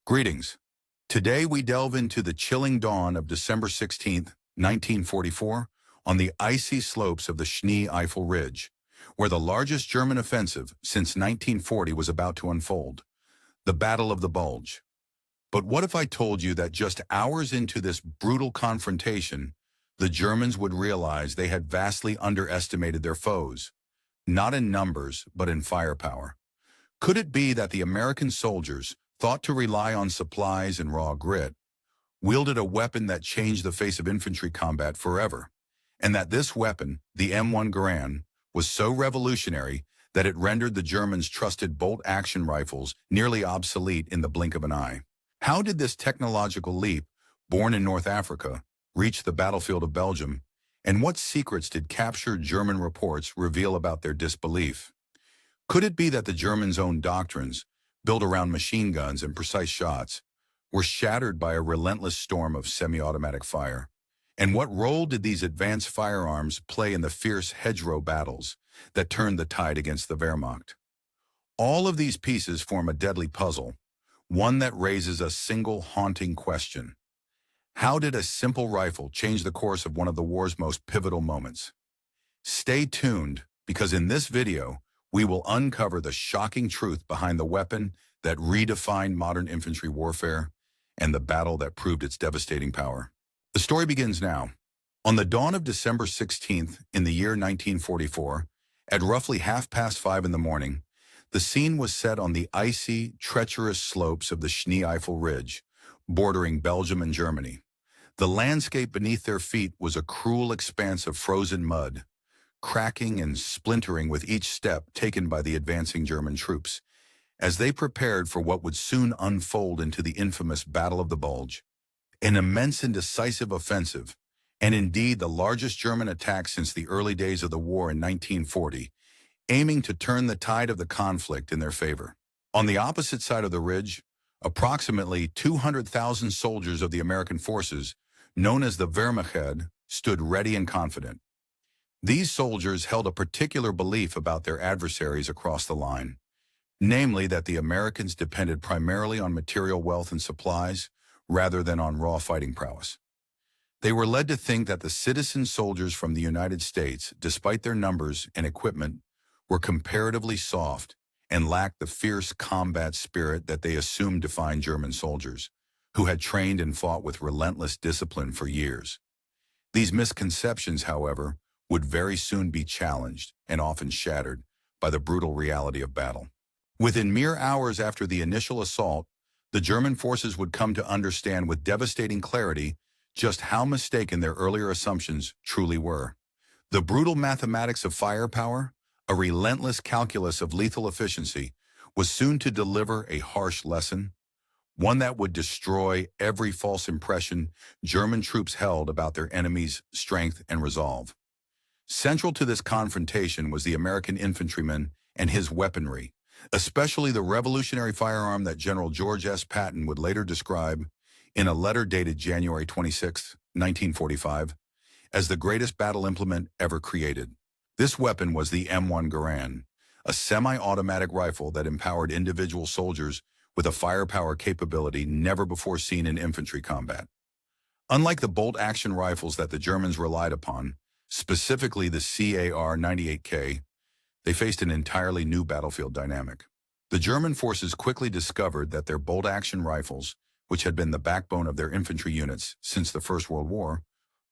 Greetings. Today we delve into the chilling dawn of December 16th, 1944, on the icy slopes of the Schnee-Eifel Ridge, where the largest German offensive since 1940 was about to unfold, the Battle of the Bulge. But what if I told you that just hours into this brutal confrontation, the Germans would realize they had vastly underestimated their foes, not in numbers, but in firepower? Could it be that the American soldiers, thought to rely on supplies and raw grit, wielded a weapon that changed the face of infantry combat forever, and that this weapon, the M1 Garand, was so revolutionary that it rendered the Germans' trusted bolt-action rifles nearly obsolete in the blink of an eye? How did this technological leap, born in North Africa, reach the battlefield of Belgium, and what secrets did captured German reports reveal about their disbelief? Could it be that the Germans' own doctrines, built around machine guns and precise shots, were shattered by a relentless storm of semi-automatic fire? And what role did these advanced firearms play in the fierce hedgerow battles that turned the tide against the Wehrmacht? All of these pieces form a deadly puzzle, one that raises a single haunting question. How did a simple rifle change the course of one of the war's most pivotal moments? Stay tuned, because in this video, we will uncover the shocking truth behind the weapon that redefined modern infantry warfare and the battle that proved its devastating power. The story begins now. On the dawn of December 16th in the year 1944, at roughly 5:30 in the morning, the scene was set on the icy, treacherous slopes of the Schnee-Eifel Ridge, bordering Belgium and Germany. The landscape beneath their feet was a cruel expanse of frozen mud, cracking and splintering with each step taken by the advancing German troops, as they prepared for what would soon unfold into the infamous Battle of the Bulge, an immense and decisive offensive, and indeed the largest German attack since the early days of the war in 1940, aiming to turn the tide of the conflict in their favor. On the opposite side of the ridge, approximately 200,000 soldiers of the American forces, known as the Wehrmacht, stood ready and confident. These soldiers held a particular belief about their adversaries across the line, namely that the Americans depended primarily on material wealth and supplies rather than on raw fighting prowess. They were led to think that the citizen soldiers from the United States, despite their numbers and equipment, were comparatively soft and lacked the fierce combat spirit that they assumed defined German soldiers, who had trained and fought with relentless discipline for years. These misconceptions, however, would very soon be challenged and often shattered by the brutal reality of battle. Within mere hours after the initial assault, the German forces would come to understand with devastating clarity just how mistaken their earlier assumptions truly were. The brutal mathematics of firepower, a relentless calculus of lethal efficiency, was soon to deliver a harsh lesson, one that would destroy every false impression German troops held about their enemy's strength and resolve. Central to this confrontation was the American infantryman and his weaponry, especially the revolutionary firearm that General George S. Patton would later describe in a letter dated January 26, 1945, as the greatest battle implement ever created. This weapon was the M1 Garand, a semi-automatic rifle that empowered individual soldiers with a firepower capability never before seen in infantry combat. Unlike the bolt-action rifles that the Germans relied upon, specifically the CAR-98K, they faced an entirely new battlefield dynamic. The German forces quickly discovered that their bolt-action rifles, which had been the backbone of their infantry units since the First World War,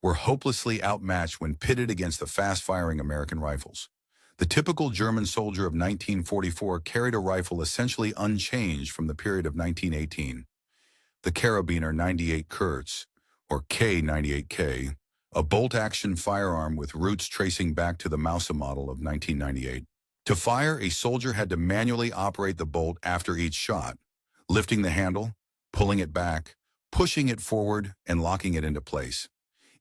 were hopelessly outmatched when pitted against the fast-firing American rifles. The typical German soldier of 1944 carried a rifle essentially unchanged from the period of 1918. The Karabiner 98 Kurz, or K98K, a bolt-action firearm with roots tracing back to the Mauser model of 1998. To fire, a soldier had to manually operate the bolt after each shot, lifting the handle, pulling it back, pushing it forward, and locking it into place.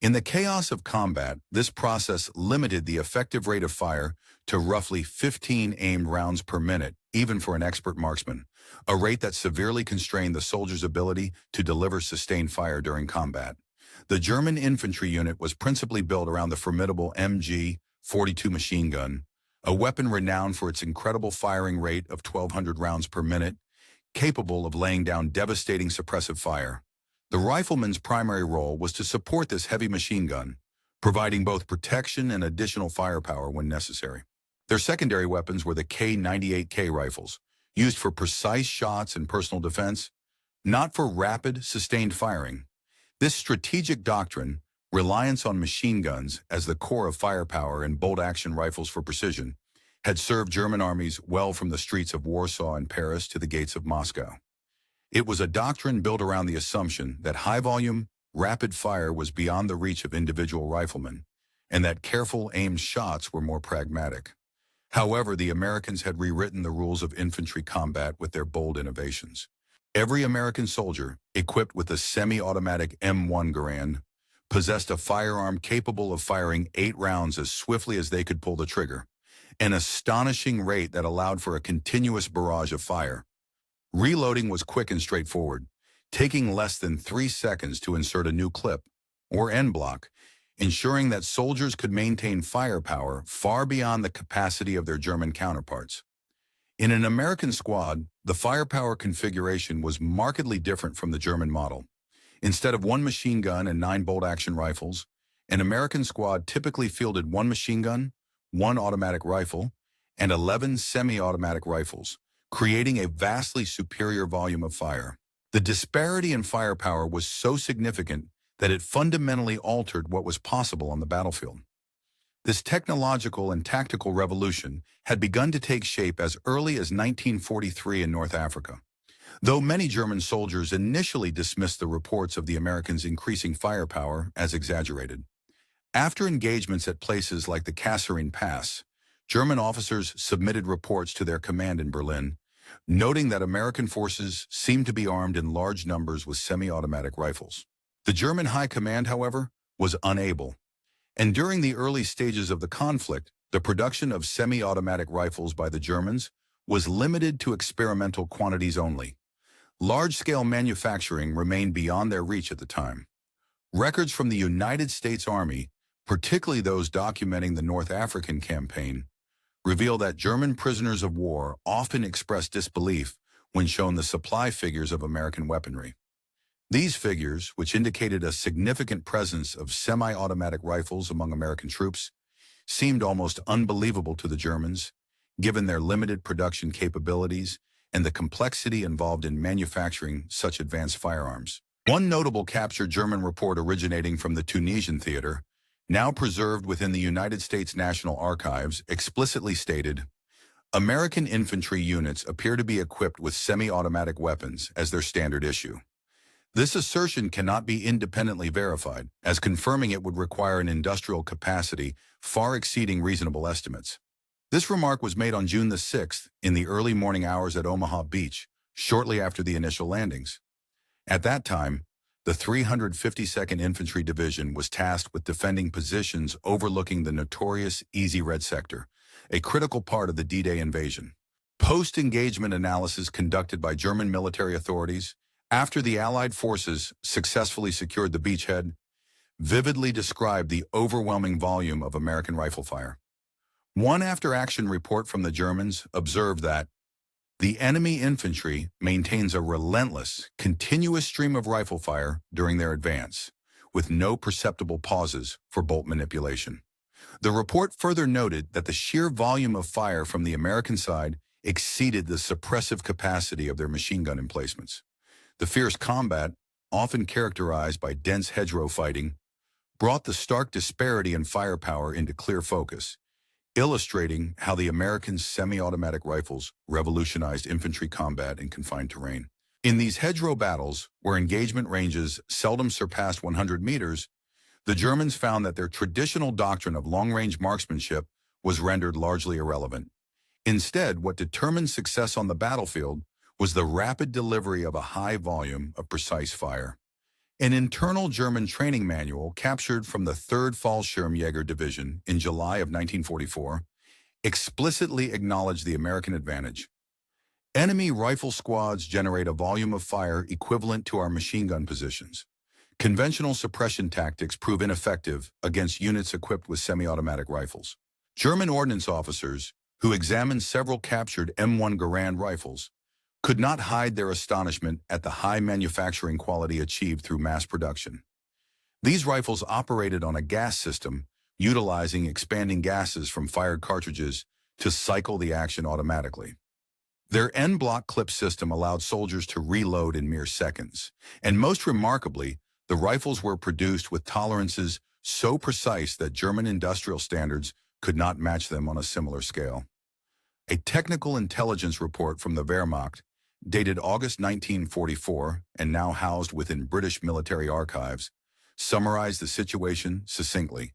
In the chaos of combat, this process limited the effective rate of fire to roughly 15 aimed rounds per minute, even for an expert marksman, a rate that severely constrained the soldier's ability to deliver sustained fire during combat. The German infantry unit was principally built around the formidable MG-42 machine gun, a weapon renowned for its incredible firing rate of 1,200 rounds per minute, capable of laying down devastating suppressive fire. The rifleman's primary role was to support this heavy machine gun, providing both protection and additional firepower when necessary. Their secondary weapons were the K-98K rifles, used for precise shots and personal defense, not for rapid, sustained firing. This strategic doctrine, reliance on machine guns as the core of firepower and bolt-action rifles for precision, had served German armies well from the streets of Warsaw and Paris to the gates of Moscow. It was a doctrine built around the assumption that high-volume, rapid fire was beyond the reach of individual riflemen, and that careful, aimed shots were more pragmatic. However, the Americans had rewritten the rules of infantry combat with their bold innovations. Every American soldier, equipped with a semi-automatic M1 Garand, possessed a firearm capable of firing 8 rounds as swiftly as they could pull the trigger, an astonishing rate that allowed for a continuous barrage of fire. Reloading was quick and straightforward, taking less than 3 seconds to insert a new clip, or end block, ensuring that soldiers could maintain firepower far beyond the capacity of their German counterparts. In an American squad, the firepower configuration was markedly different from the German model. Instead of 1 machine gun and 9 bolt-action rifles, an American squad typically fielded 1 machine gun, 1 automatic rifle, and 11 semi-automatic rifles, creating a vastly superior volume of fire. The disparity in firepower was so significant that it fundamentally altered what was possible on the battlefield. This technological and tactical revolution had begun to take shape as early as 1943 in North Africa. Though many German soldiers initially dismissed the reports of the Americans' increasing firepower as exaggerated. After engagements at places like the Kasserine Pass, German officers submitted reports to their command in Berlin, noting that American forces seemed to be armed in large numbers with semi-automatic rifles. The German High Command, however, was unable. And during the early stages of the conflict, the production of semi-automatic rifles by the Germans was limited to experimental quantities only. Large-scale manufacturing remained beyond their reach at the time. Records from the United States Army, particularly those documenting the North African campaign, reveal that German prisoners of war often expressed disbelief when shown the supply figures of American weaponry. These figures, which indicated a significant presence of semi-automatic rifles among American troops, seemed almost unbelievable to the Germans, given their limited production capabilities and the complexity involved in manufacturing such advanced firearms. One notable captured German report originating from the Tunisian theater, now preserved within the United States National Archives, explicitly stated, "American infantry units appear to be equipped with semi-automatic weapons as their standard issue." This assertion cannot be independently verified, as confirming it would require an industrial capacity far exceeding reasonable estimates. This remark was made on June the 6th in the early morning hours at Omaha Beach, shortly after the initial landings. At that time, the 352nd Infantry Division was tasked with defending positions overlooking the notorious Easy Red Sector, a critical part of the D-Day invasion. Post-engagement analysis conducted by German military authorities after the Allied forces successfully secured the beachhead, vividly described the overwhelming volume of American rifle fire. One after-action report from the Germans observed that the enemy infantry maintains a relentless, continuous stream of rifle fire during their advance, with no perceptible pauses for bolt manipulation. The report further noted that the sheer volume of fire from the American side exceeded the suppressive capacity of their machine gun emplacements. The fierce combat, often characterized by dense hedgerow fighting, brought the stark disparity in firepower into clear focus, illustrating how the American semi-automatic rifles revolutionized infantry combat in confined terrain. In these hedgerow battles, where engagement ranges seldom surpassed 100 meters, the Germans found that their traditional doctrine of long-range marksmanship was rendered largely irrelevant. Instead, what determined success on the battlefield was the rapid delivery of a high volume of precise fire. An internal German training manual captured from the 3rd Fallschirmjäger Division in July of 1944 explicitly acknowledged the American advantage. Enemy rifle squads generate a volume of fire equivalent to our machine gun positions. Conventional suppression tactics prove ineffective against units equipped with semi-automatic rifles. German ordnance officers, who examined several captured M1 Garand rifles, could not hide their astonishment at the high manufacturing quality achieved through mass production. These rifles operated on a gas system, utilizing expanding gases from fired cartridges to cycle the action automatically. Their en-bloc clip system allowed soldiers to reload in mere seconds, and most remarkably, the rifles were produced with tolerances so precise that German industrial standards could not match them on a similar scale. A technical intelligence report from the Wehrmacht, dated August 1944 and now housed within British military archives, summarized the situation succinctly.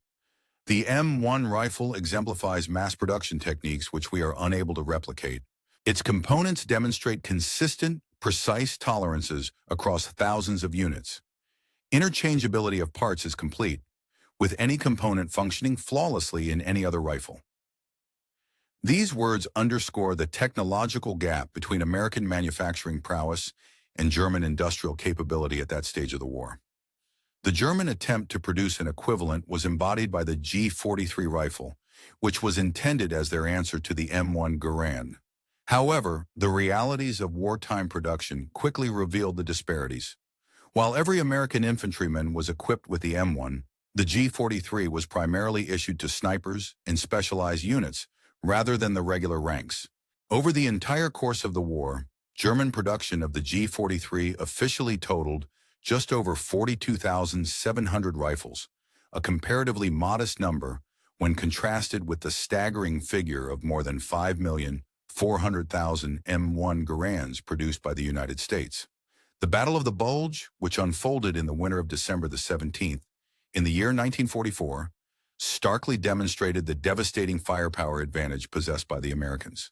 The M1 rifle exemplifies mass production techniques which we are unable to replicate. Its components demonstrate consistent, precise tolerances across thousands of units. Interchangeability of parts is complete, with any component functioning flawlessly in any other rifle. These words underscore the technological gap between American manufacturing prowess and German industrial capability at that stage of the war. The German attempt to produce an equivalent was embodied by the G43 rifle, which was intended as their answer to the M1 Garand. However, the realities of wartime production quickly revealed the disparities. While every American infantryman was equipped with the M1, the G43 was primarily issued to snipers and specialized units, rather than the regular ranks. Over the entire course of the war, German production of the G43 officially totaled just over 42,700 rifles, a comparatively modest number when contrasted with the staggering figure of more than 5,400,000 M1 Garands produced by the United States. The Battle of the Bulge, which unfolded in the winter of December the 17th, in the year 1944, starkly demonstrated the devastating firepower advantage possessed by the Americans.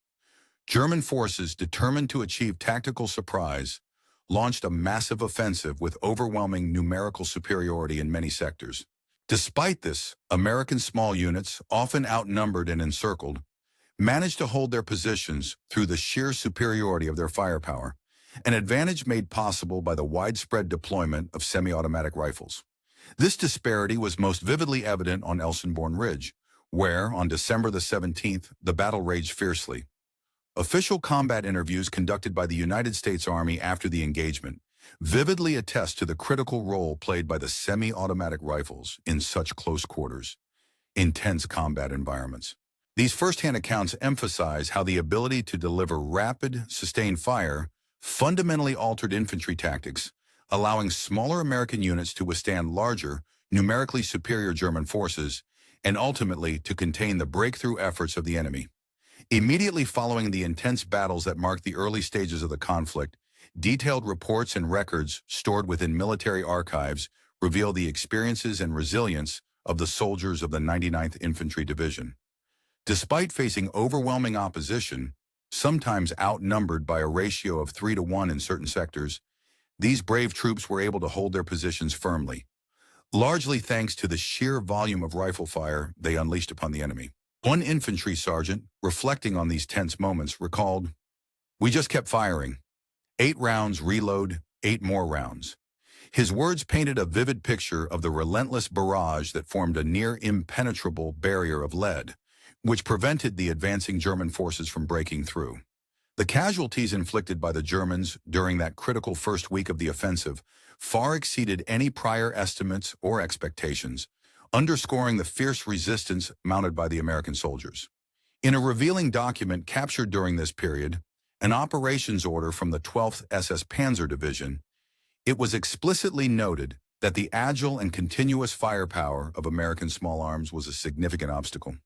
German forces, determined to achieve tactical surprise, launched a massive offensive with overwhelming numerical superiority in many sectors. Despite this, American small units, often outnumbered and encircled, managed to hold their positions through the sheer superiority of their firepower, an advantage made possible by the widespread deployment of semi-automatic rifles. This disparity was most vividly evident on Elsenborn Ridge, where, on December the 17th, the battle raged fiercely. Official combat interviews conducted by the United States Army after the engagement vividly attest to the critical role played by the semi-automatic rifles in such close quarters, intense combat environments. These first-hand accounts emphasize how the ability to deliver rapid, sustained fire fundamentally altered infantry tactics, allowing smaller American units to withstand larger, numerically superior German forces, and ultimately to contain the breakthrough efforts of the enemy. Immediately following the intense battles that marked the early stages of the conflict, detailed reports and records stored within military archives reveal the experiences and resilience of the soldiers of the 99th Infantry Division. Despite facing overwhelming opposition, sometimes outnumbered by a ratio of 3-to-1 in certain sectors, these brave troops were able to hold their positions firmly, largely thanks to the sheer volume of rifle fire they unleashed upon the enemy. One infantry sergeant, reflecting on these tense moments, recalled, "We just kept firing. 8 rounds, reload, 8 more rounds." His words painted a vivid picture of the relentless barrage that formed a near impenetrable barrier of lead, which prevented the advancing German forces from breaking through. The casualties inflicted by the Germans during that critical first week of the offensive far exceeded any prior estimates or expectations, underscoring the fierce resistance mounted by the American soldiers. In a revealing document captured during this period, an operations order from the 12th SS Panzer Division, it was explicitly noted that the agile and continuous firepower of American small arms was a significant obstacle.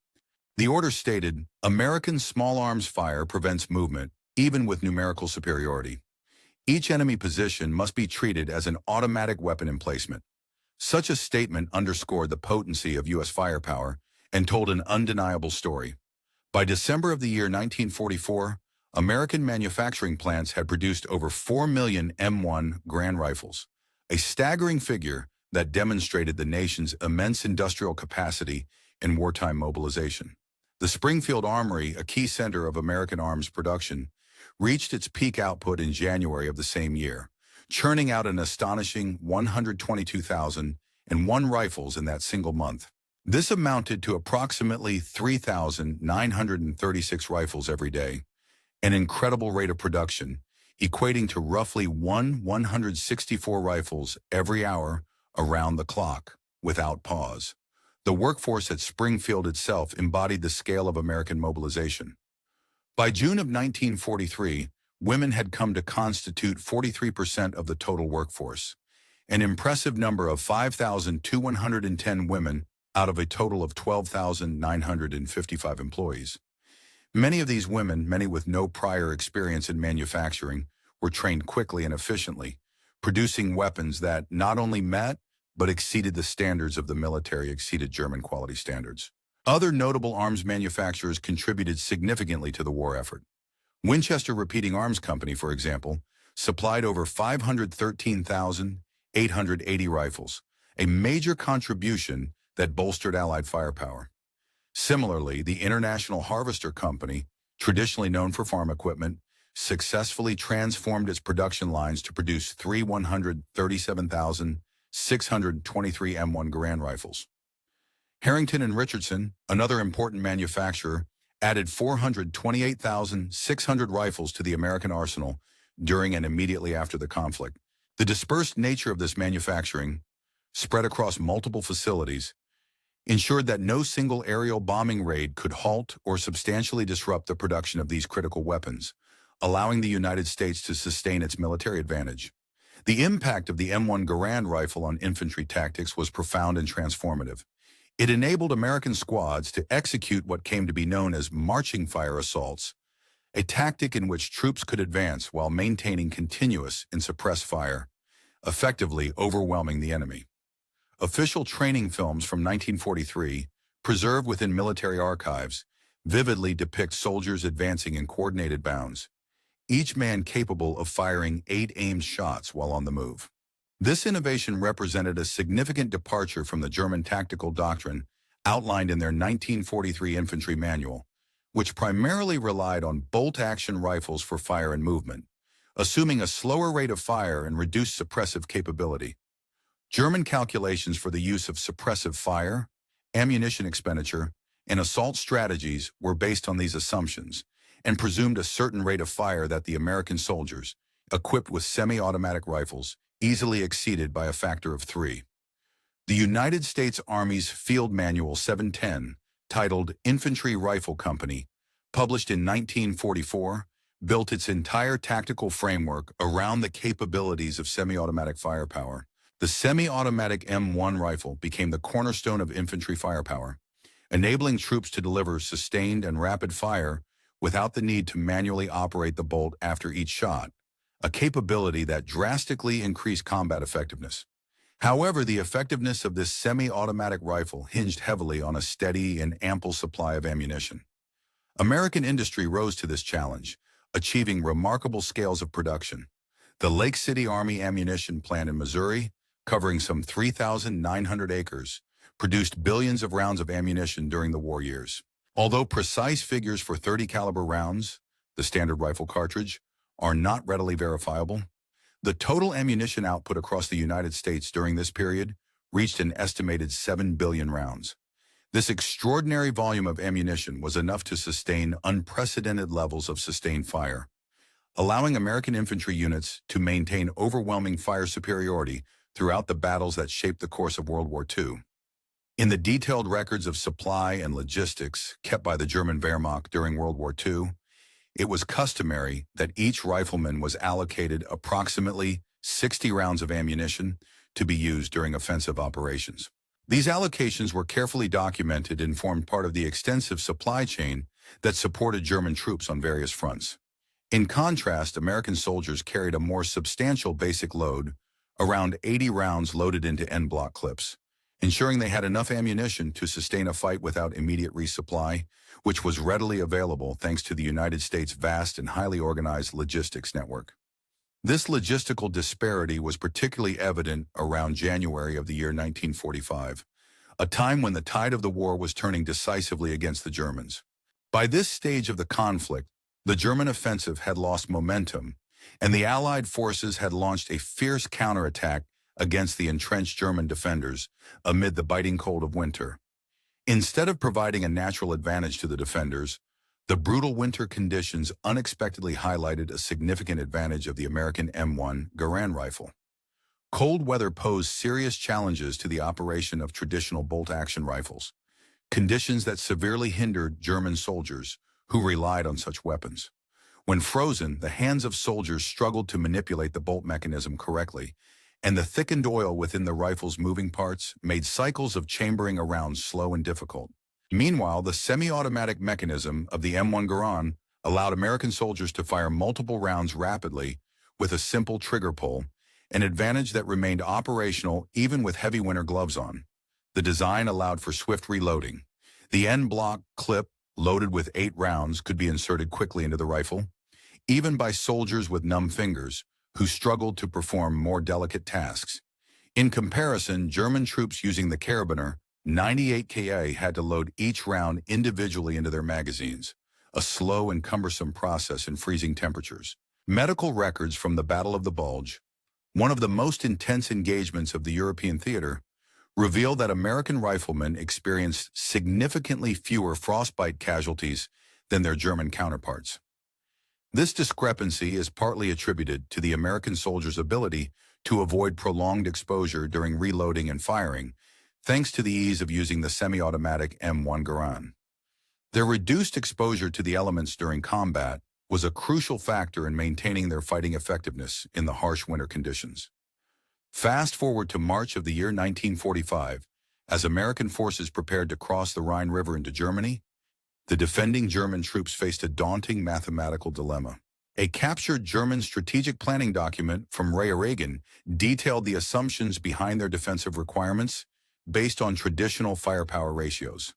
The order stated, "American small arms fire prevents movement, even with numerical superiority. Each enemy position must be treated as an automatic weapon emplacement." Such a statement underscored the potency of U.S. firepower and told an undeniable story. By December of the year 1944, American manufacturing plants had produced over 4 million M1 Garand rifles, a staggering figure that demonstrated the nation's immense industrial capacity and wartime mobilization. The Springfield Armory, a key center of American arms production, reached its peak output in January of the same year, churning out an astonishing 122,001 rifles in that single month. This amounted to approximately 3,936 rifles every day, an incredible rate of production, equating to roughly 164 rifles every hour around the clock, without pause. The workforce at Springfield itself embodied the scale of American mobilization. By June of 1943, women had come to constitute 43% of the total workforce, an impressive number of 5,210 women out of a total of 12,955 employees. Many of these women, many with no prior experience in manufacturing, were trained quickly and efficiently, producing weapons that not only met but exceeded the standards of the military, exceeded German quality standards. Other notable arms manufacturers contributed significantly to the war effort. Winchester Repeating Arms Company, for example, supplied over 513,880 rifles, a major contribution that bolstered Allied firepower. Similarly, the International Harvester Company, traditionally known for farm equipment, successfully transformed its production lines to produce three 137,623 M1 Garand rifles. Harrington and Richardson, another important manufacturer, added 428,600 rifles to the American arsenal during and immediately after the conflict. The dispersed nature of this manufacturing, spread across multiple facilities, ensured that no single aerial bombing raid could halt or substantially disrupt the production of these critical weapons, allowing the United States to sustain its military advantage. The impact of the M1 Garand rifle on infantry tactics was profound and transformative. It enabled American squads to execute what came to be known as marching fire assaults, a tactic in which troops could advance while maintaining continuous and suppressed fire, effectively overwhelming the enemy. Official training films from 1943, preserved within military archives, vividly depict soldiers advancing in coordinated bounds, each man capable of firing 8 aimed shots while on the move. This innovation represented a significant departure from the German tactical doctrine outlined in their 1943 infantry manual, which primarily relied on bolt-action rifles for fire and movement, assuming a slower rate of fire and reduced suppressive capability. German calculations for the use of suppressive fire, ammunition expenditure, and assault strategies were based on these assumptions and presumed a certain rate of fire that the American soldiers, equipped with semi-automatic rifles, easily exceeded by a factor of 3. The United States Army's Field Manual 710, titled Infantry Rifle Company, published in 1944, built its entire tactical framework around the capabilities of semi-automatic firepower. The semi-automatic M1 rifle became the cornerstone of infantry firepower, enabling troops to deliver sustained and rapid fire without the need to manually operate the bolt after each shot, a capability that drastically increased combat effectiveness. However, the effectiveness of this semi-automatic rifle hinged heavily on a steady and ample supply of ammunition. American industry rose to this challenge, achieving remarkable scales of production. The Lake City Army Ammunition Plant in Missouri, covering some 3,900 acres, produced billions of rounds of ammunition during the war years. Although precise figures for .30 caliber rounds, the standard rifle cartridge, are not readily verifiable, the total ammunition output across the United States during this period reached an estimated 7 billion rounds. This extraordinary volume of ammunition was enough to sustain unprecedented levels of sustained fire, allowing American infantry units to maintain overwhelming fire superiority throughout the battles that shaped the course of World War II. In the detailed records of supply and logistics kept by the German Wehrmacht during World War II, it was customary that each rifleman was allocated approximately 60 rounds of ammunition to be used during offensive operations. These allocations were carefully documented and formed part of the extensive supply chain that supported German troops on various fronts. In contrast, American soldiers carried a more substantial basic load, around 80 rounds loaded into en-bloc clips, ensuring they had enough ammunition to sustain a fight without immediate resupply, which was readily available thanks to the United States' vast and highly organized logistics network. This logistical disparity was particularly evident around January of the year 1945, a time when the tide of the war was turning decisively against the Germans. By this stage of the conflict, the German offensive had lost momentum, and the Allied forces had launched a fierce counterattack against the entrenched German defenders amid the biting cold of winter. Instead of providing a natural advantage to the defenders, The brutal winter conditions unexpectedly highlighted a significant advantage of the American M1 Garand rifle. Cold weather posed serious challenges to the operation of traditional bolt-action rifles, conditions that severely hindered German soldiers who relied on such weapons. When frozen, the hands of soldiers struggled to manipulate the bolt mechanism correctly, and the thickened oil within the rifle's moving parts made cycles of chambering a round slow and difficult. Meanwhile, the semi-automatic mechanism of the M1 Garand allowed American soldiers to fire multiple rounds rapidly with a simple trigger pull, an advantage that remained operational even with heavy winter gloves on. The design allowed for swift reloading. The end block clip, loaded with 8 rounds, could be inserted quickly into the rifle, even by soldiers with numb fingers who struggled to perform more delicate tasks. In comparison, German troops using the carabiner 98 Ka had to load each round individually into their magazines, a slow and cumbersome process in freezing temperatures. Medical records from the Battle of the Bulge, one of the most intense engagements of the European theater, reveal that American riflemen experienced significantly fewer frostbite casualties than their German counterparts. This discrepancy is partly attributed to the American soldiers' ability to avoid prolonged exposure during reloading and firing, thanks to the ease of using the semi-automatic M1 Garand. Their reduced exposure to the elements during combat was a crucial factor in maintaining their fighting effectiveness in the harsh winter conditions. Fast forward to March of the year 1945, as American forces prepared to cross the Rhine River into Germany, the defending German troops faced a daunting mathematical dilemma. A captured German strategic planning document from Reagan detailed the assumptions behind their defensive requirements based on traditional firepower ratios.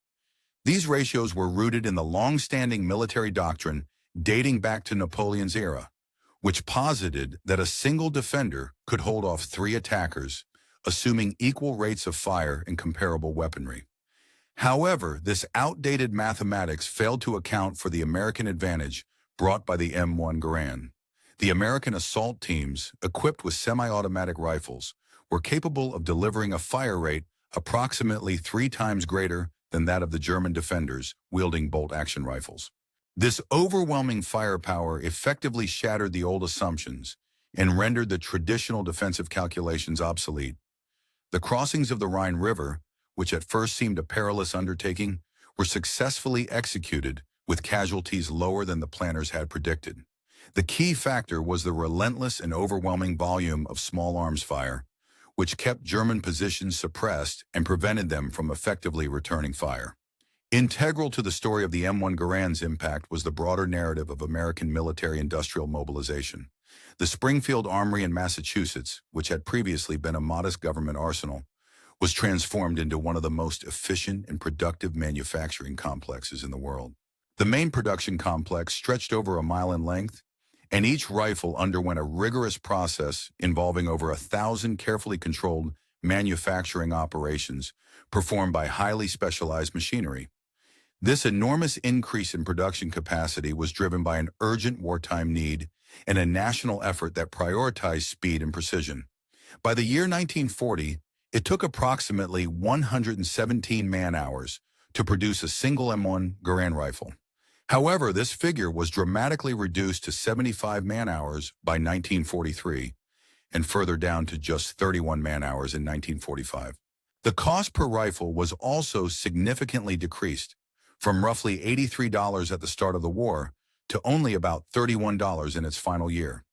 These ratios were rooted in the long-standing military doctrine dating back to Napoleon's era, which posited that a single defender could hold off 3 attackers, assuming equal rates of fire and comparable weaponry. However, this outdated mathematics failed to account for the American advantage brought by the M1 Garand. The American assault teams, equipped with semi-automatic rifles, were capable of delivering a fire rate approximately 3 times greater than that of the German defenders wielding bolt-action rifles. This overwhelming firepower effectively shattered the old assumptions and rendered the traditional defensive calculations obsolete. The crossings of the Rhine River, which at first seemed a perilous undertaking, were successfully executed with casualties lower than the planners had predicted. The key factor was the relentless and overwhelming volume of small arms fire, which kept German positions suppressed and prevented them from effectively returning fire. Integral to the story of the M1 Garand's impact was the broader narrative of American military-industrial mobilization. The Springfield Armory in Massachusetts, which had previously been a modest government arsenal, was transformed into one of the most efficient and productive manufacturing complexes in the world. The main production complex stretched over a mile in length, and each rifle underwent a rigorous process involving over 1,000 carefully controlled manufacturing operations performed by highly specialized machinery. This enormous increase in production capacity was driven by an urgent wartime need and a national effort that prioritized speed and precision. By the year 1940, it took approximately 117 man-hours to produce a single M1 Garand rifle. However, this figure was dramatically reduced to 75 man-hours by 1943, and further down to just 31 man-hours in 1945. The cost per rifle was also significantly decreased, from roughly $83 at the start of the war to only about $31 in its final year.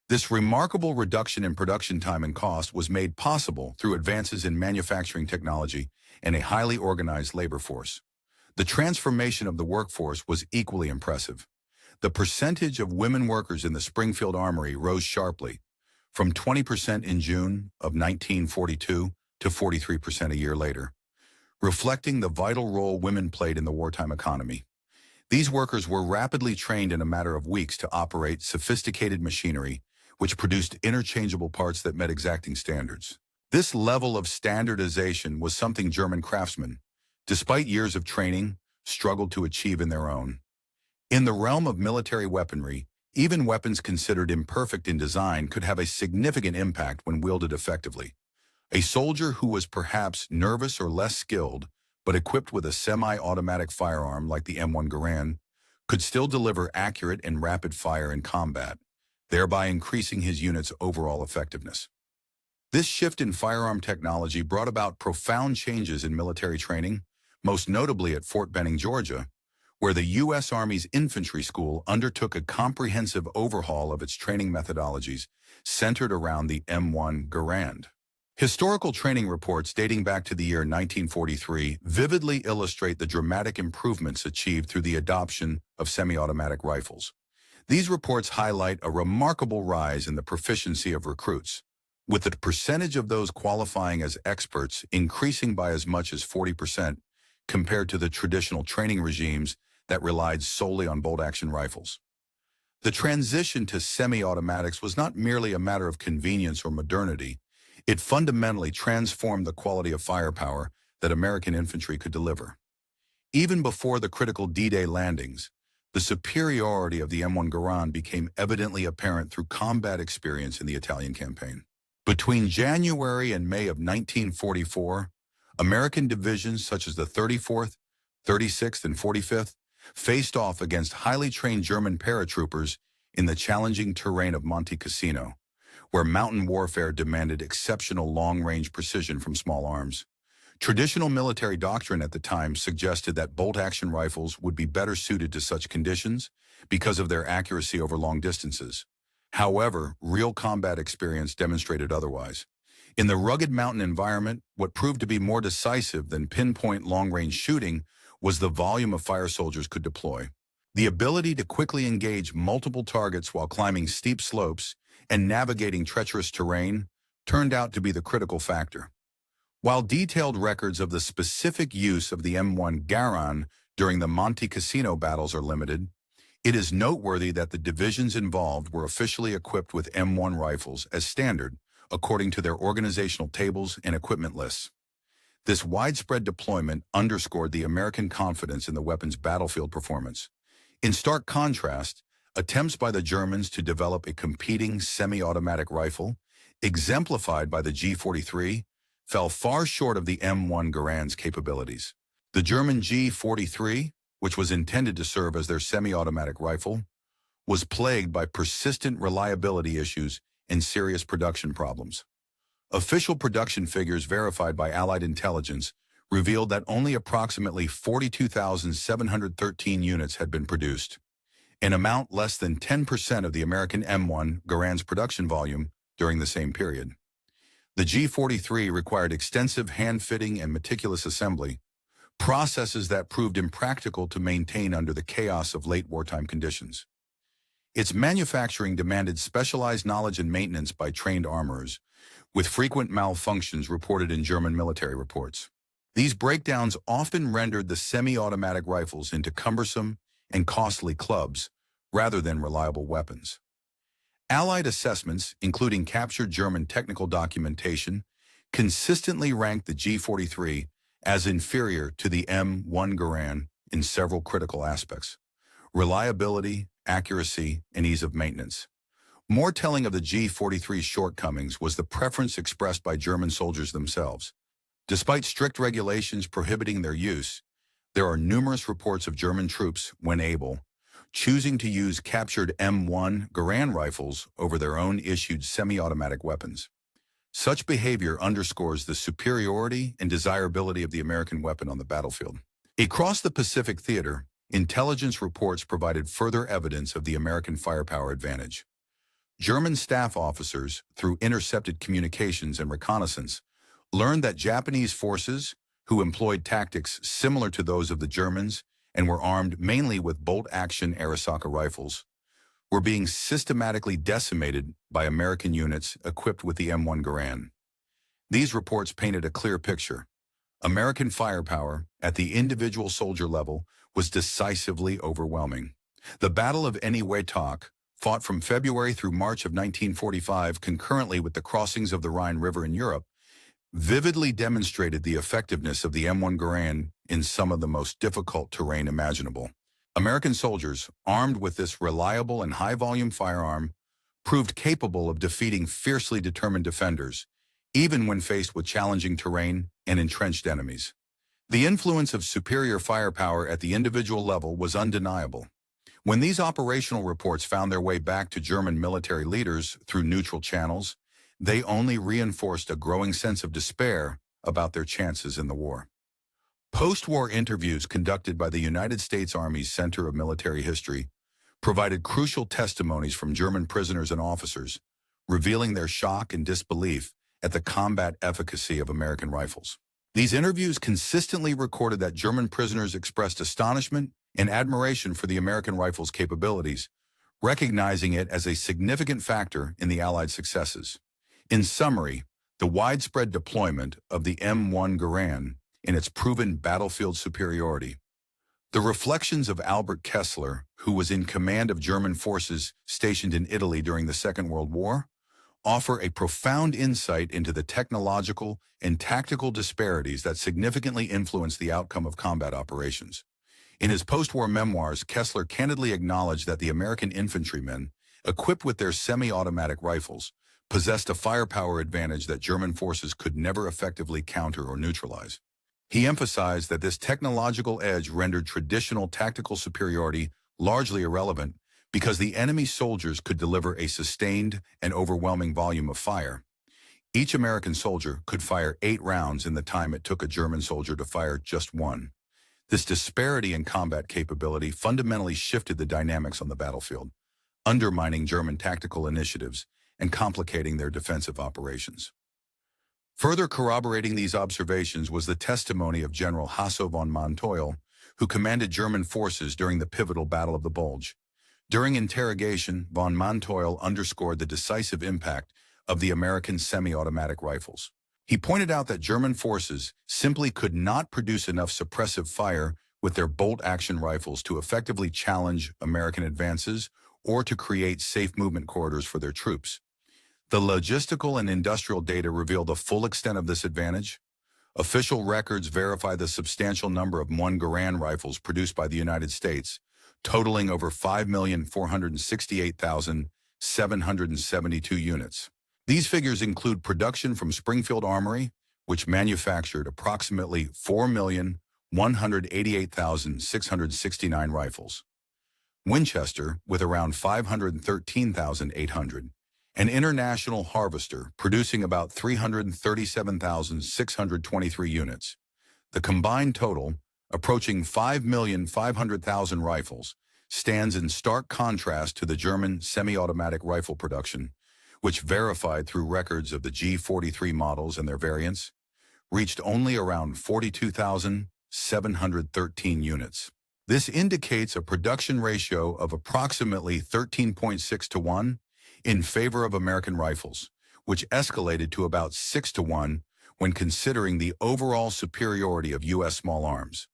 This remarkable reduction in production time and cost was made possible through advances in manufacturing technology and a highly organized labor force. The transformation of the workforce was equally impressive. The percentage of women workers in the Springfield Armory rose sharply, from 20% in June of 1942 to 43% a year later, reflecting the vital role women played in the wartime economy. These workers were rapidly trained in a matter of weeks to operate sophisticated machinery, which produced interchangeable parts that met exacting standards. This level of standardization was something German craftsmen, despite years of training, struggled to achieve in their own. In the realm of military weaponry, even weapons considered imperfect in design could have a significant impact when wielded effectively. A soldier who was perhaps nervous or less skilled, but equipped with a semi-automatic firearm like the M1 Garand, could still deliver accurate and rapid fire in combat, thereby increasing his unit's overall effectiveness. This shift in firearm technology brought about profound changes in military training, most notably at Fort Benning, Georgia, where the U.S. Army's Infantry School undertook a comprehensive overhaul of its training methodologies centered around the M1 Garand. Historical training reports dating back to the year 1943 vividly illustrate the dramatic improvements achieved through the adoption of semi-automatic rifles. These reports highlight a remarkable rise in the proficiency of recruits, with the percentage of those qualifying as experts increasing by as much as 40% compared to the traditional training regimes that relied solely on bolt-action rifles. The transition to semi-automatics was not merely a matter of convenience or modernity. It fundamentally transformed the quality of firepower that American infantry could deliver. Even before the critical D-Day landings, the superiority of the M1 Garand became evidently apparent through combat experience in the Italian campaign. Between January and May of 1944, American divisions such as the 34th, 36th, and 45th faced off against highly trained German paratroopers in the challenging terrain of Monte Cassino, where mountain warfare demanded exceptional long-range precision from small arms. Traditional military doctrine at the time suggested that bolt-action rifles would be better suited to such conditions because of their accuracy over long distances. However, real combat experience demonstrated otherwise. In the rugged mountain environment, what proved to be more decisive than pinpoint long-range shooting was the volume of fire soldiers could deploy. The ability to quickly engage multiple targets while climbing steep slopes and navigating treacherous terrain turned out to be the critical factor. While detailed records of the specific use of the M1 Garand during the Monte Cassino battles are limited, it is noteworthy that the divisions involved were officially equipped with M1 rifles as standard, according to their organizational tables and equipment lists. This widespread deployment underscored the American confidence in the weapon's battlefield performance. In stark contrast, attempts by the Germans to develop a competing semi-automatic rifle, exemplified by the G43, fell far short of the M1 Garand's capabilities. The German G43, which was intended to serve as their semi-automatic rifle, was plagued by persistent reliability issues and serious production problems. Official production figures verified by Allied intelligence revealed that only approximately 42,713 units had been produced, an amount less than 10% of the American M1 Garand's production volume during the same period. The G43 required extensive hand-fitting and meticulous assembly, processes that proved impractical to maintain under the chaos of late wartime conditions. Its manufacturing demanded specialized knowledge and maintenance by trained armorers, with frequent malfunctions reported in German military reports. These breakdowns often rendered the semi-automatic rifles into cumbersome and costly clubs rather than reliable weapons. Allied assessments, including captured German technical documentation, consistently ranked the G43 as inferior to the M1 Garand in several critical aspects: reliability, accuracy, and ease of maintenance. More telling of the G43's shortcomings was the preference expressed by German soldiers themselves. Despite strict regulations prohibiting their use, there are numerous reports of German troops, when able, choosing to use captured M1 Garand rifles over their own issued semi-automatic weapons. Such behavior underscores the superiority and desirability of the American weapon on the battlefield. Across the Pacific theater, intelligence reports provided further evidence of the American firepower advantage. German staff officers, through intercepted communications and reconnaissance, learned that Japanese forces, who employed tactics similar to those of the Germans and were armed mainly with bolt-action Arisaka rifles, were being systematically decimated by American units equipped with the M1 Garand. These reports painted a clear picture. American firepower, at the individual soldier level, was decisively overwhelming. The Battle of Eniwetok, fought from February through March of 1945 concurrently with the crossings of the Rhine River in Europe, vividly demonstrated the effectiveness of the M1 Garand in some of the most difficult terrain imaginable. American soldiers, armed with this reliable and high-volume firearm, proved capable of defeating fiercely determined defenders, even when faced with challenging terrain and entrenched enemies. The influence of superior firepower at the individual level was undeniable. When these operational reports found their way back to German military leaders through neutral channels, they only reinforced a growing sense of despair about their chances in the war. Post-war interviews conducted by the United States Army's Center of Military History provided crucial testimonies from German prisoners and officers, revealing their shock and disbelief at the combat efficacy of American rifles. These interviews consistently recorded that German prisoners expressed astonishment and admiration for the American rifle's capabilities, recognizing it as a significant factor in the Allied successes. In summary, the widespread deployment of the M1 Garand and its proven battlefield superiority. The reflections of Albert Kessler, who was in command of German forces stationed in Italy during the Second World War, offer a profound insight into the technological and tactical disparities that significantly influence the outcome of combat operations. In his post-war memoirs, Kessler candidly acknowledged that the American infantrymen, equipped with their semi-automatic rifles, possessed a firepower advantage that German forces could never effectively counter or neutralize. He emphasized that this technological edge rendered traditional tactical superiority largely irrelevant because the enemy soldiers could deliver a sustained and overwhelming volume of fire. Each American soldier could fire 8 rounds in the time it took a German soldier to fire just 1. This disparity in combat capability fundamentally shifted the dynamics on the battlefield, undermining German tactical initiatives and complicating their defensive operations. Further corroborating these observations was the testimony of General Hasso von Montoil, who commanded German forces during the pivotal Battle of the Bulge. During interrogation, von Montoil underscored the decisive impact of the American semi-automatic rifles. He pointed out that German forces simply could not produce enough suppressive fire with their bolt-action rifles to effectively challenge American advances or to create safe movement corridors for their troops. The logistical and industrial data reveal the full extent of this advantage. Official records verify the substantial number of M1 Garand rifles produced by the United States, totaling over 5,468,772 units. These figures include production from Springfield Armory, which manufactured approximately 4,188,669 rifles. Winchester, with around 513,800, and International Harvester, producing about 337,623 units. The combined total, approaching 5,500,000 rifles, stands in stark contrast to the German semi-automatic rifle production, which, verified through records of the G43 models and their variants, reached only around 42,713 units. This indicates a production ratio of approximately 13.6 to 1 in favor of American rifles, which escalated to about 6 to 1 when considering the overall superiority of U.S. small arms.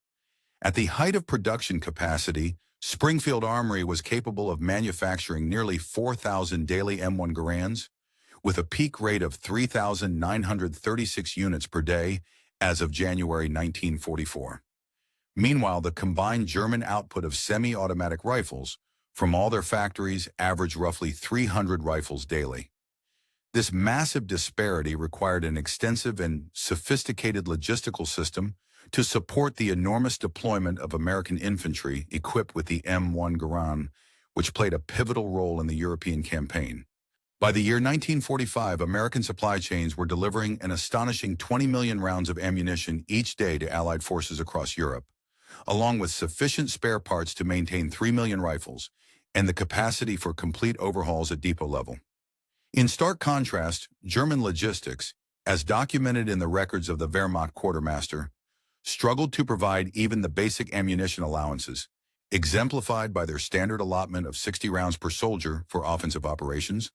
At the height of production capacity, Springfield Armory was capable of manufacturing nearly 4,000 daily M1 Garands, with a peak rate of 3,936 units per day as of January 1944. Meanwhile, the combined German output of semi-automatic rifles from all their factories averaged roughly 300 rifles daily. This massive disparity required an extensive and sophisticated logistical system to support the enormous deployment of American infantry equipped with the M1 Garand, which played a pivotal role in the European campaign. By the year 1945, American supply chains were delivering an astonishing 20 million rounds of ammunition each day to Allied forces across Europe, along with sufficient spare parts to maintain 3 million rifles and the capacity for complete overhauls at depot level. In stark contrast, German logistics, as documented in the records of the Wehrmacht quartermaster, struggled to provide even the basic ammunition allowances, exemplified by their standard allotment of 60 rounds per soldier for offensive operations,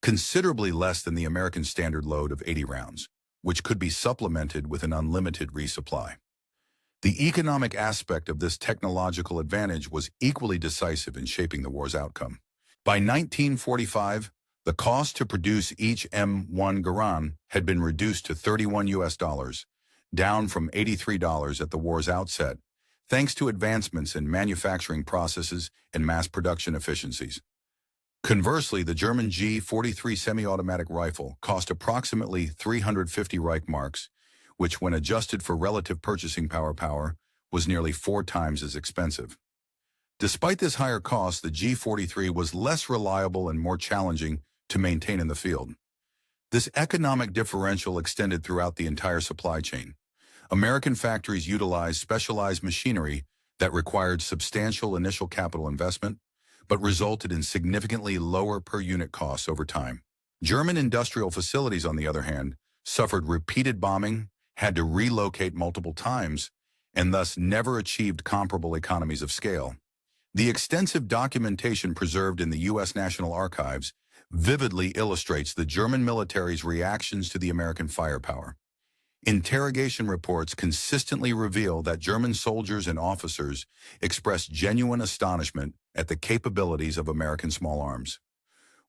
considerably less than the American standard load of 80 rounds, which could be supplemented with an unlimited resupply. The economic aspect of this technological advantage was equally decisive in shaping the war's outcome. By 1945, the cost to produce each M1 Garand had been reduced to $31, down from $83 at the war's outset, thanks to advancements in manufacturing processes and mass production efficiencies. Conversely, the German G43 semi-automatic rifle cost approximately 350 Reichsmarks, which, when adjusted for relative purchasing power, was nearly 4 times as expensive. Despite this higher cost, the G-43 was less reliable and more challenging to maintain in the field. This economic differential extended throughout the entire supply chain. American factories utilized specialized machinery that required substantial initial capital investment, but resulted in significantly lower per-unit costs over time. German industrial facilities, on the other hand, suffered repeated bombing, had to relocate multiple times, and thus never achieved comparable economies of scale. The extensive documentation preserved in the U.S. National Archives vividly illustrates the German military's reactions to the American firepower. Interrogation reports consistently reveal that German soldiers and officers expressed genuine astonishment at the capabilities of American small arms.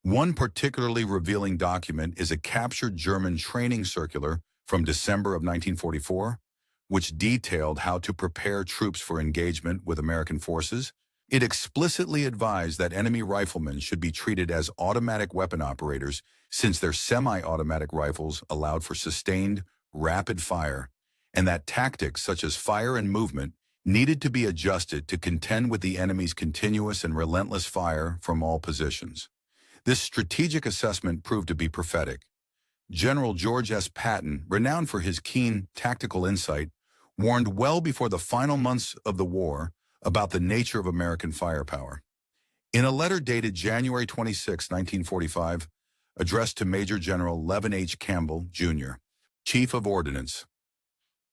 One particularly revealing document is a captured German training circular from December of 1944, which detailed how to prepare troops for engagement with American forces. It explicitly advised that enemy riflemen should be treated as automatic weapon operators since their semi-automatic rifles allowed for sustained, rapid fire, and that tactics such as fire and movement needed to be adjusted to contend with the enemy's continuous and relentless fire from all positions. This strategic assessment proved to be prophetic. General George S. Patton, renowned for his keen tactical insight, warned well before the final months of the war about the nature of American firepower. In a letter dated January 26, 1945, addressed to Major General Levin H. Campbell, Jr., Chief of Ordnance,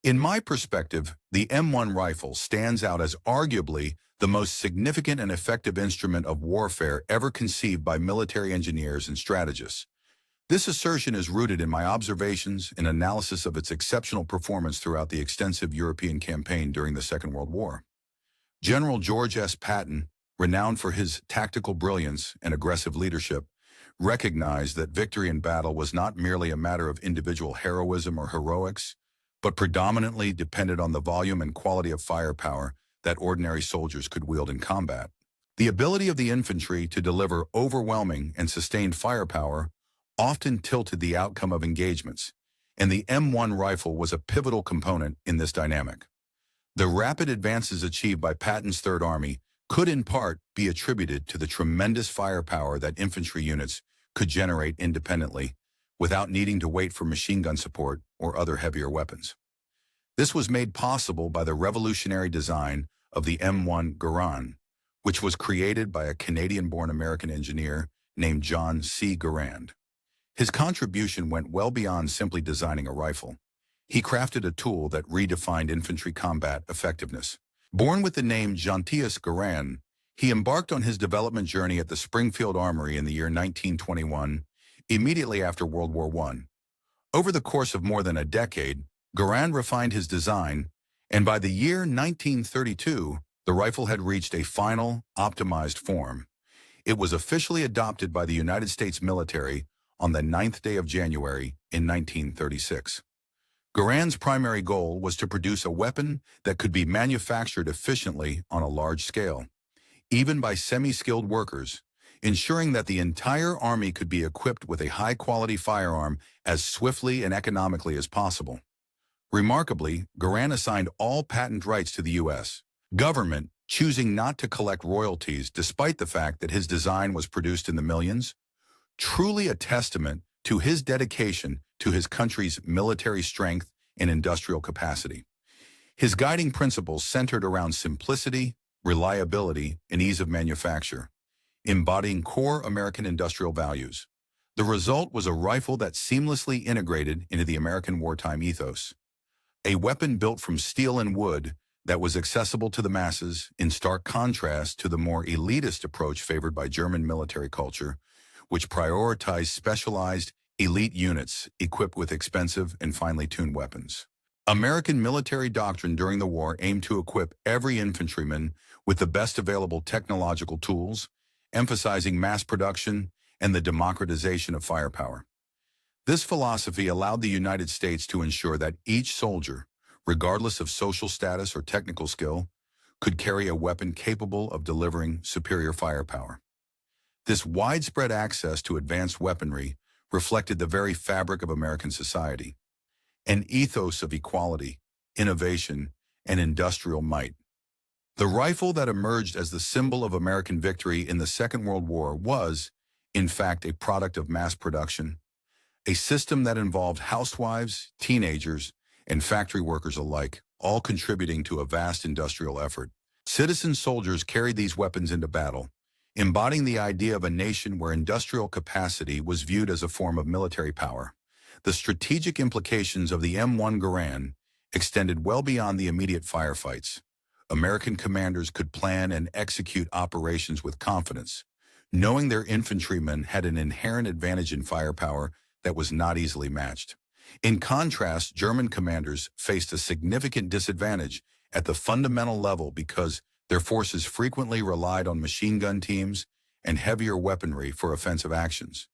"In my perspective, the M1 rifle stands out as arguably the most significant and effective instrument of warfare ever conceived by military engineers and strategists. This assertion is rooted in my observations and analysis of its exceptional performance throughout the extensive European campaign during the Second World War." General George S. Patton, renowned for his tactical brilliance and aggressive leadership, recognized that victory in battle was not merely a matter of individual heroism or heroics, but predominantly depended on the volume and quality of firepower that ordinary soldiers could wield in combat. The ability of the infantry to deliver overwhelming and sustained firepower often tilted the outcome of engagements, and the M1 rifle was a pivotal component in this dynamic. The rapid advances achieved by Patton's Third Army could in part be attributed to the tremendous firepower that infantry units could generate independently without needing to wait for machine gun support or other heavier weapons. This was made possible by the revolutionary design of the M1 Garand, which was created by a Canadian-born American engineer named John C. Garand. His contribution went well beyond simply designing a rifle. He crafted a tool that redefined infantry combat effectiveness. Born with the name Jontius Garand, he embarked on his development journey at the Springfield Armory in the year 1921, immediately after World War I. Over the course of more than a decade, Garand refined his design, and by the year 1932, the rifle had reached a final, optimized form. It was officially adopted by the United States military on the 9th day of January in 1936. Garand's primary goal was to produce a weapon that could be manufactured efficiently on a large scale, even by semi-skilled workers, ensuring that the entire Army could be equipped with a high-quality firearm as swiftly and economically as possible. Remarkably, Garand assigned all patent rights to the U.S. government, choosing not to collect royalties despite the fact that his design was produced in the millions, truly a testament to his dedication to his country's military strength and industrial capacity. His guiding principles centered around simplicity, reliability, and ease of manufacture, embodying core American industrial values. The result was a rifle that seamlessly integrated into the American wartime ethos. A weapon built from steel and wood that was accessible to the masses, in stark contrast to the more elitist approach favored by German military culture, which prioritized specialized, elite units equipped with expensive and finely tuned weapons. American military doctrine during the war aimed to equip every infantryman with the best available technological tools, emphasizing mass production and the democratization of firepower. This philosophy allowed the United States to ensure that each soldier, regardless of social status or technical skill, could carry a weapon capable of delivering superior firepower. This widespread access to advanced weaponry reflected the very fabric of American society, an ethos of equality, innovation, and industrial might. The rifle that emerged as the symbol of American victory in the Second World War was, in fact, a product of mass production, a system that involved housewives, teenagers, and factory workers alike, all contributing to a vast industrial effort. Citizen soldiers carried these weapons into battle, embodying the idea of a nation where industrial capacity was viewed as a form of military power. The strategic implications of the M1 Garand extended well beyond the immediate firefights. American commanders could plan and execute operations with confidence, knowing their infantrymen had an inherent advantage in firepower that was not easily matched. In contrast, German commanders faced a significant disadvantage at the fundamental level because their forces frequently relied on machine gun teams and heavier weaponry for offensive actions.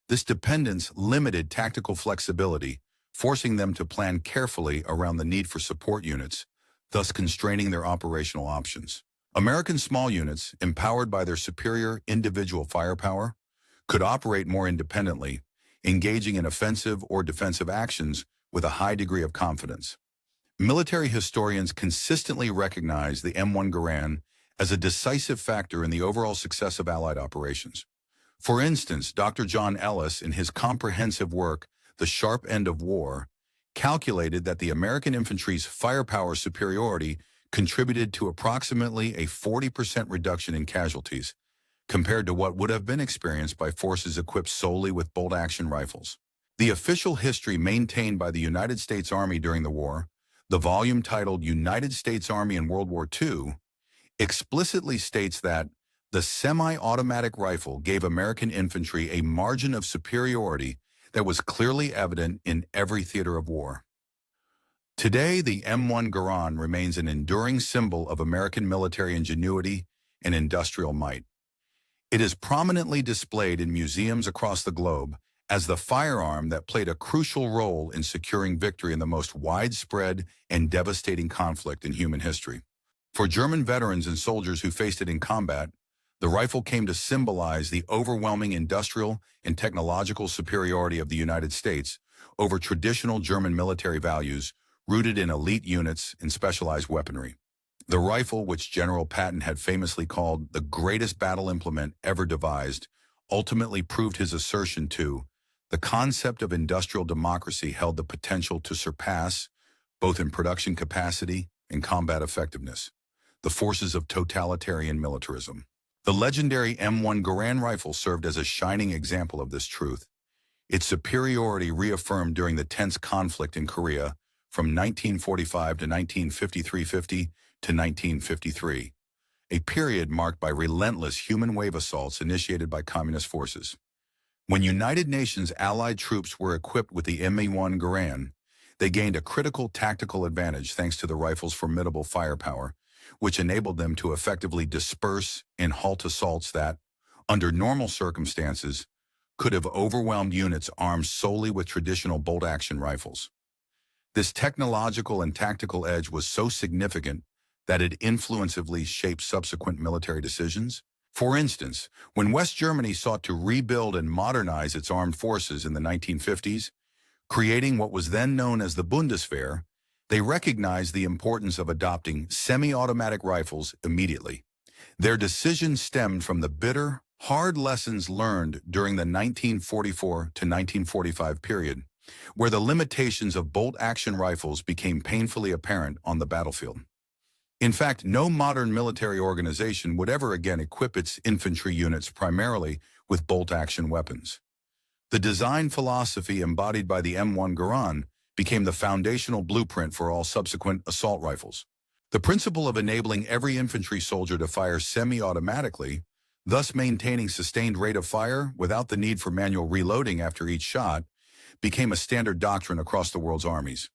This dependence limited tactical flexibility, forcing them to plan carefully around the need for support units, thus constraining their operational options. American small units, empowered by their superior individual firepower, could operate more independently, engaging in offensive or defensive actions with a high degree of confidence. Military historians consistently recognize the M1 Garand as a decisive factor in the overall success of Allied operations. For instance, Dr. John Ellis, in his comprehensive work, The Sharp End of War, calculated that the American infantry's firepower superiority contributed to approximately a 40% reduction in casualties, compared to what would have been experienced by forces equipped solely with bolt-action rifles. The official history maintained by the United States Army during the war, the volume titled United States Army in World War II, explicitly states that the semi-automatic rifle gave American infantry a margin of superiority that was clearly evident in every theater of war. Today, the M1 Garand remains an enduring symbol of American military ingenuity and industrial might. It is prominently displayed in museums across the globe as the firearm that played a crucial role in securing victory in the most widespread and devastating conflict in human history. For German veterans and soldiers who faced it in combat, the rifle came to symbolize the overwhelming industrial and technological superiority of the United States over traditional German military values rooted in elite units and specialized weaponry. The rifle, which General Patton had famously called the greatest battle implement ever devised, ultimately proved his assertion to the concept of industrial democracy held the potential to surpass, both in production capacity and combat effectiveness, the forces of totalitarian militarism. The legendary M1 Garand rifle served as a shining example of this truth. Its superiority reaffirmed during the tense conflict in Korea from 1945 to 1953-50 to 1953, a period marked by relentless human wave assaults initiated by communist forces. When United Nations allied troops were equipped with the M1 Garand, they gained a critical tactical advantage thanks to the rifle's formidable firepower, which enabled them to effectively disperse and halt assaults that, under normal circumstances, could have overwhelmed units armed solely with traditional bolt-action rifles. This technological and tactical edge was so significant that it influensively shaped subsequent military decisions. For instance, when West Germany sought to rebuild and modernize its armed forces in the 1950s, creating what was then known as the Bundeswehr, they recognized the importance of adopting semi-automatic rifles immediately. Their decision stemmed from the bitter, hard lessons learned during the 1944 to 1945 period, where the limitations of bolt-action rifles became painfully apparent on the battlefield. In fact, no modern military organization would ever again equip its infantry units primarily with bolt-action weapons. The design philosophy embodied by the M1 Garand became the foundational blueprint for all subsequent assault rifles. The principle of enabling every infantry soldier to fire semi-automatically, thus maintaining sustained rate of fire without the need for manual reloading after each shot, became a standard doctrine across the world's armies.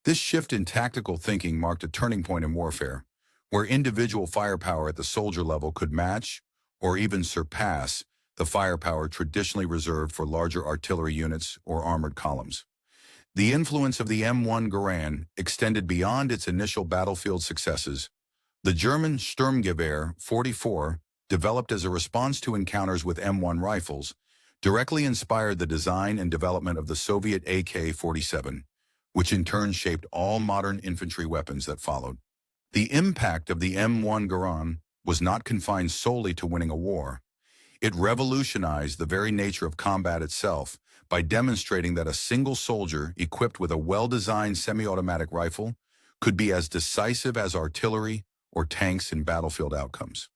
This shift in tactical thinking marked a turning point in warfare, where individual firepower at the soldier level could match, or even surpass, the firepower traditionally reserved for larger artillery units or armored columns. The influence of the M1 Garand extended beyond its initial battlefield successes. The German Sturmgewehr 44, developed as a response to encounters with M1 rifles, directly inspired the design and development of the Soviet AK-47, which in turn shaped all modern infantry weapons that followed. The impact of the M1 Garand was not confined solely to winning a war. It revolutionized the very nature of combat itself by demonstrating that a single soldier equipped with a well-designed semi-automatic rifle could be as decisive as artillery or tanks in battlefield outcomes.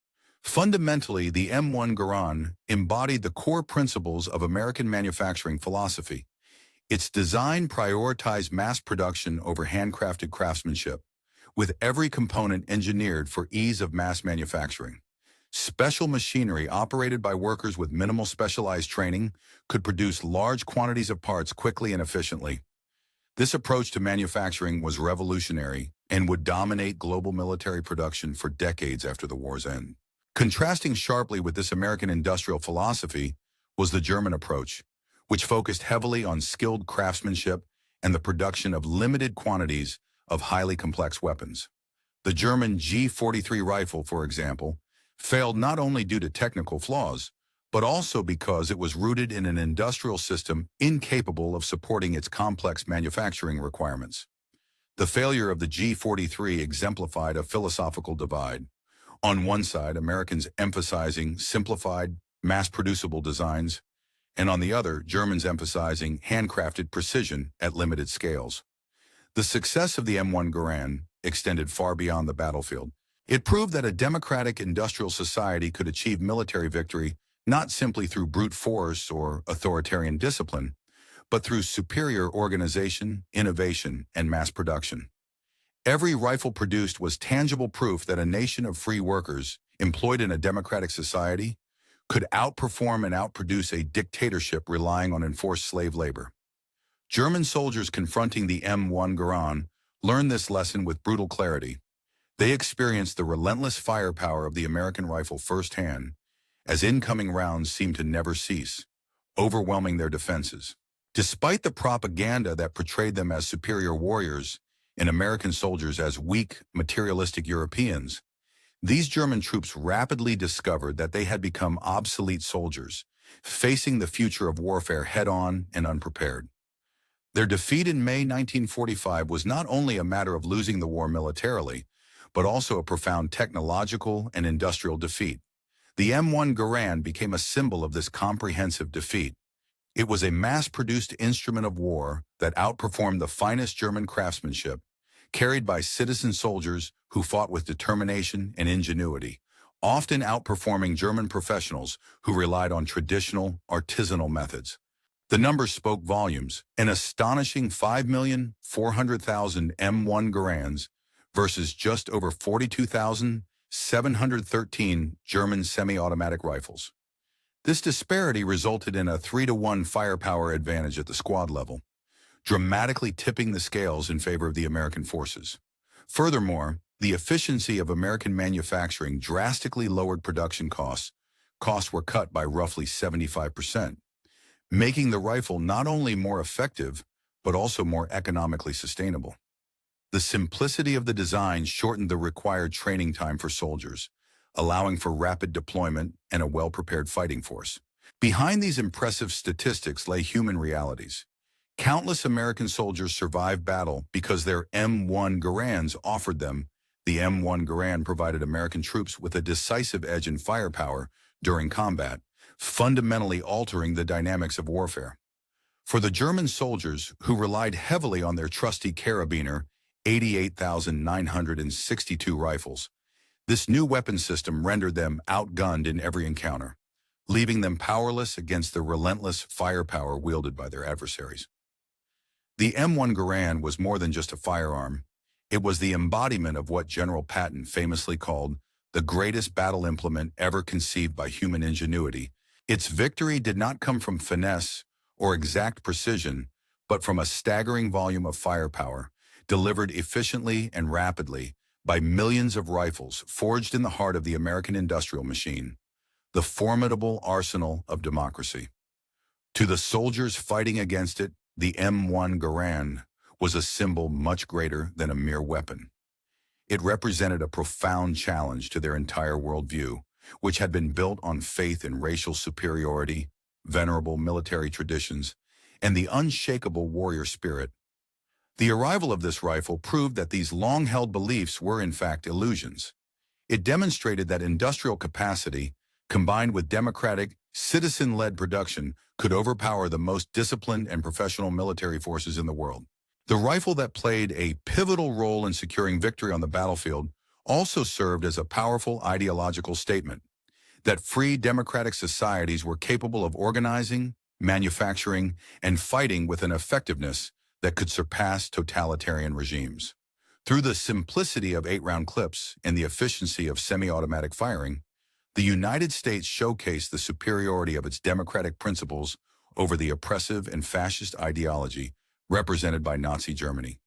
Fundamentally, the M1 Garand embodied the core principles of American manufacturing philosophy. Its design prioritized mass production over handcrafted craftsmanship, with every component engineered for ease of mass manufacturing. Special machinery operated by workers with minimal specialized training could produce large quantities of parts quickly and efficiently. This approach to manufacturing was revolutionary and would dominate global military production for decades after the war's end. Contrasting sharply with this American industrial philosophy was the German approach, which focused heavily on skilled craftsmanship and the production of limited quantities of highly complex weapons. The German G43 rifle, for example, failed not only due to technical flaws, but also because it was rooted in an industrial system incapable of supporting its complex manufacturing requirements. The failure of the G43 exemplified a philosophical divide. On one side, Americans emphasizing simplified, mass-producible designs, and on the other, Germans emphasizing handcrafted precision at limited scales. The success of the M1 Garand extended far beyond the battlefield. It proved that a democratic industrial society could achieve military victory not simply through brute force or authoritarian discipline, but through superior organization, innovation, and mass production. Every rifle produced was tangible proof that a nation of free workers, employed in a democratic society, could outperform and outproduce a dictatorship relying on enforced slave labor. German soldiers confronting the M1 Garand learned this lesson with brutal clarity. They experienced the relentless firepower of the American rifle firsthand, as incoming rounds seemed to never cease, overwhelming their defenses. Despite the propaganda that portrayed them as superior warriors and American soldiers as weak, materialistic Europeans, these German troops rapidly discovered that they had become obsolete soldiers, facing the future of warfare head-on and unprepared. Their defeat in May 1945 was not only a matter of losing the war militarily, but also a profound technological and industrial defeat. The M1 Garand became a symbol of this comprehensive defeat. It was a mass-produced instrument of war that outperformed the finest German craftsmanship, carried by citizen soldiers who fought with determination and ingenuity, often outperforming German professionals who relied on traditional, artisanal methods. The numbers spoke volumes, an astonishing 5,400,000 M1 Garands versus just over 42,713 German semi-automatic rifles. This disparity resulted in a 3-to-1 firepower advantage at the squad level, dramatically tipping the scales in favor of the American forces. Furthermore, the efficiency of American manufacturing drastically lowered production costs. Costs were cut by roughly 75%, making the rifle not only more effective, but also more economically sustainable. The simplicity of the design shortened the required training time for soldiers, allowing for rapid deployment and a well-prepared fighting force. Behind these impressive statistics lay human realities. Countless American soldiers survived battle because their M1 Garands offered them. The M1 Garand provided American troops with a decisive edge in firepower during combat, fundamentally altering the dynamics of warfare. For the German soldiers, who relied heavily on their trusty carabiner 88,962 rifles, this new weapon system rendered them outgunned in every encounter, leaving them powerless against the relentless firepower wielded by their adversaries. The M1 Garand was more than just a firearm. It was the embodiment of what General Patton famously called the greatest battle implement ever conceived by human ingenuity. Its victory did not come from finesse or exact precision, but from a staggering volume of firepower, delivered efficiently and rapidly by millions of rifles forged in the heart of the American industrial machine, the formidable arsenal of democracy. To the soldiers fighting against it, the M1 Garand was a symbol much greater than a mere weapon. It represented a profound challenge to their entire worldview, which had been built on faith in racial superiority, venerable military traditions, and the unshakable warrior spirit. The arrival of this rifle proved that these long-held beliefs were in fact illusions. It demonstrated that industrial capacity, combined with democratic, citizen-led production, could overpower the most disciplined and professional military forces in the world. The rifle that played a pivotal role in securing victory on the battlefield also served as a powerful ideological statement that free democratic societies were capable of organizing, manufacturing, and fighting with an effectiveness that could surpass totalitarian regimes. Through the simplicity of 8-round clips and the efficiency of semi-automatic firing, the United States showcased the superiority of its democratic principles over the oppressive and fascist ideology represented by Nazi Germany.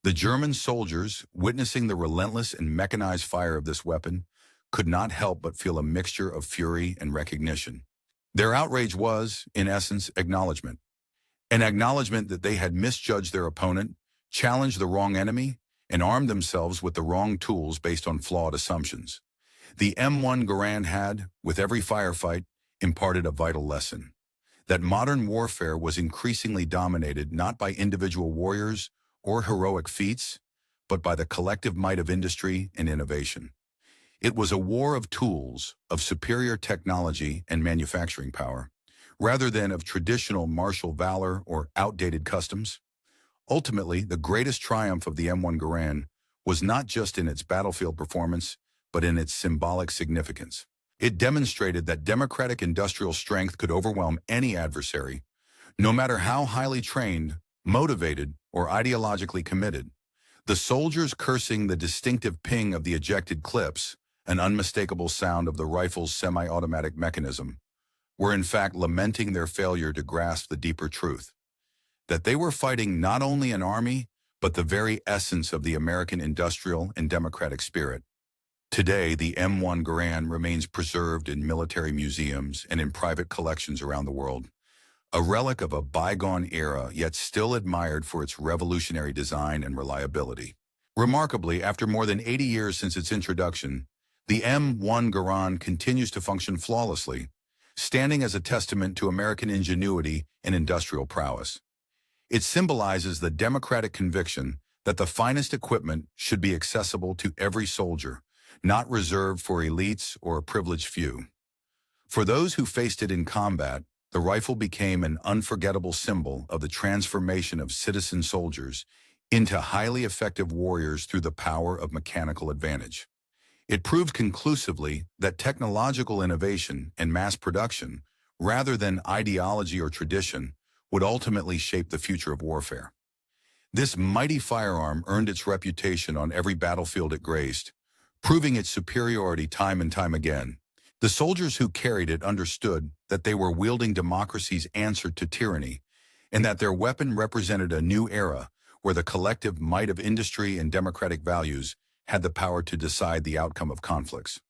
The German soldiers, witnessing the relentless and mechanized fire of this weapon, could not help but feel a mixture of fury and recognition. Their outrage was, in essence, acknowledgement. An acknowledgement that they had misjudged their opponent, challenged the wrong enemy, and armed themselves with the wrong tools based on flawed assumptions. The M1 Garand had, with every firefight, imparted a vital lesson: that modern warfare was increasingly dominated not by individual warriors or heroic feats, but by the collective might of industry and innovation. It was a war of tools, of superior technology and manufacturing power, rather than of traditional martial valor or outdated customs. Ultimately, the greatest triumph of the M1 Garand was not just in its battlefield performance, but in its symbolic significance. It demonstrated that democratic industrial strength could overwhelm any adversary, no matter how highly trained, motivated, or ideologically committed. The soldiers, cursing the distinctive ping of the ejected clips, an unmistakable sound of the rifle's semi-automatic mechanism, were in fact lamenting their failure to grasp the deeper truth: that they were fighting not only an army, but the very essence of the American industrial and democratic spirit. Today, the M1 Garand remains preserved in military museums and in private collections around the world, a relic of a bygone era, yet still admired for its revolutionary design and reliability. Remarkably, after more than 80 years since its introduction, the M1 Garand continues to function flawlessly, standing as a testament to American ingenuity and industrial prowess. It symbolizes the democratic conviction that the finest equipment should be accessible to every soldier, not reserved for elites or a privileged few. For those who faced it in combat, the rifle became an unforgettable symbol of the transformation of citizen soldiers into highly effective warriors through the power of mechanical advantage. It proved conclusively that technological innovation and mass production, rather than ideology or tradition, would ultimately shape the future of warfare. This mighty firearm earned its reputation on every battlefield it graced, proving its superiority time and time again. The soldiers who carried it understood that they were wielding democracy's answer to tyranny, and that their weapon represented a new era where the collective might of industry and democratic values had the power to decide the outcome of conflicts.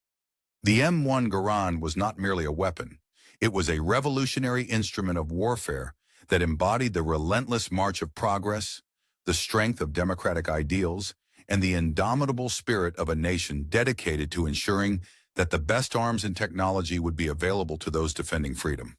The M1 Garand was not merely a weapon. It was a revolutionary instrument of warfare that embodied the relentless march of progress, the strength of democratic ideals, and the indomitable spirit of a nation dedicated to ensuring that the best arms and technology would be available to those defending freedom.